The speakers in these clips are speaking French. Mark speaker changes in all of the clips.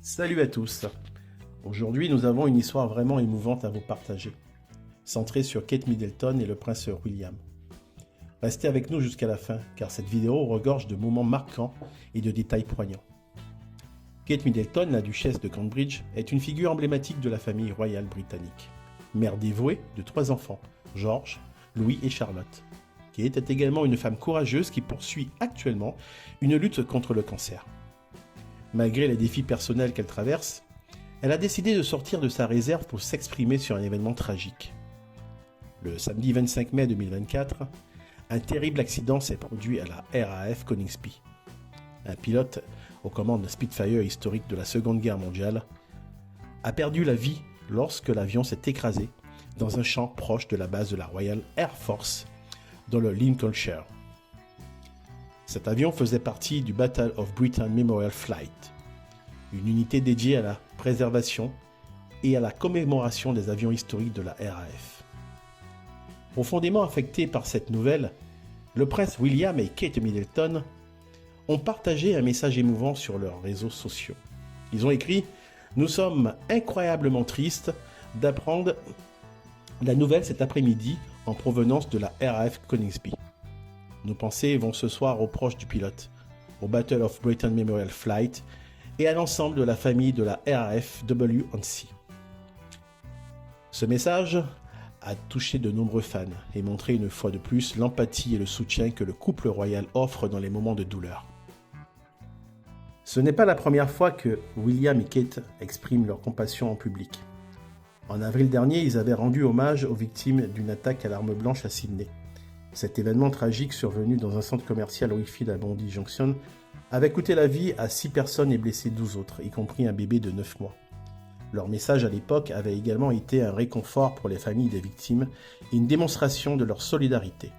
Speaker 1: Salut à tous. Aujourd'hui, nous avons une histoire vraiment émouvante à vous partager, centrée sur Kate Middleton et le prince William. Restez avec nous jusqu'à la fin, car cette vidéo regorge de moments marquants et de détails poignants. Kate Middleton, la duchesse de Cambridge, est une figure emblématique de la famille royale britannique. Mère dévouée de 3 enfants, George, Louis et Charlotte. Kate est également une femme courageuse qui poursuit actuellement une lutte contre le cancer. Malgré les défis personnels qu'elle traverse, elle a décidé de sortir de sa réserve pour s'exprimer sur un événement tragique. Le samedi 25 mai 2024, un terrible accident s'est produit à la RAF Coningsby. Un pilote aux commandes Spitfire historique de la Seconde Guerre mondiale a perdu la vie lorsque l'avion s'est écrasé dans un champ proche de la base de la Royal Air Force dans le Lincolnshire. Cet avion faisait partie du Battle of Britain Memorial Flight, une unité dédiée à la préservation et à la commémoration des avions historiques de la RAF. Profondément affectés par cette nouvelle, le prince William et Kate Middleton ont partagé un message émouvant sur leurs réseaux sociaux. Ils ont écrit « Nous sommes incroyablement tristes d'apprendre la nouvelle cet après-midi en provenance de la RAF Coningsby. Nos pensées vont ce soir aux proches du pilote, au Battle of Britain Memorial Flight et à l'ensemble de la famille de la RAF W&C. » Ce message a touché de nombreux fans et montré une fois de plus l'empathie et le soutien que le couple royal offre dans les moments de douleur. Ce n'est pas la première fois que William et Kate expriment leur compassion en public. En avril dernier, ils avaient rendu hommage aux victimes d'une attaque à l'arme blanche à Sydney. Cet événement tragique survenu dans un centre commercial Wickfield à Bondi Junction avait coûté la vie à 6 personnes et blessé 12 autres, y compris un bébé de 9 mois. Leur message à l'époque avait également été un réconfort pour les familles des victimes et une démonstration de leur solidarité.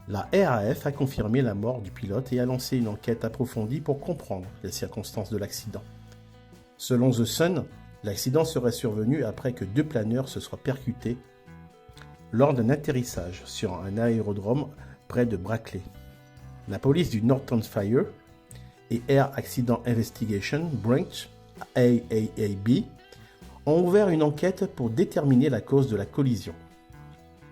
Speaker 1: La RAF a confirmé la mort du pilote et a lancé une enquête approfondie pour comprendre les circonstances de l'accident. Selon The Sun, l'accident serait survenu après que 2 planeurs se soient percutés lors d'un atterrissage sur un aérodrome près de Brackley. La police du Northamptonshire et Air Accident Investigation Branch, AAAB, ont ouvert une enquête pour déterminer la cause de la collision.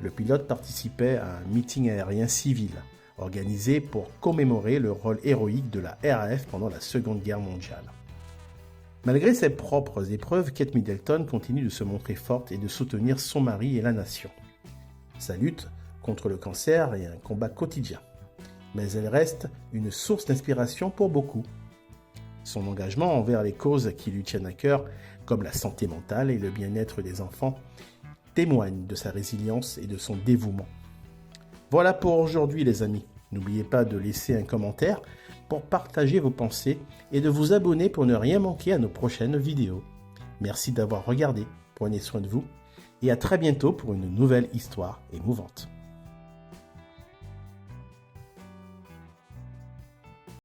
Speaker 1: Le pilote participait à un meeting aérien civil organisé pour commémorer le rôle héroïque de la RAF pendant la Seconde Guerre mondiale. Malgré ses propres épreuves, Kate Middleton continue de se montrer forte et de soutenir son mari et la nation. Sa lutte contre le cancer est un combat quotidien, mais elle reste une source d'inspiration pour beaucoup. Son engagement envers les causes qui lui tiennent à cœur, comme la santé mentale et le bien-être des enfants, témoigne de sa résilience et de son dévouement. Voilà pour aujourd'hui les amis. N'oubliez pas de laisser un commentaire pour partager vos pensées et de vous abonner pour ne rien manquer à nos prochaines vidéos. Merci d'avoir regardé, prenez soin de vous et à très bientôt pour une nouvelle histoire émouvante.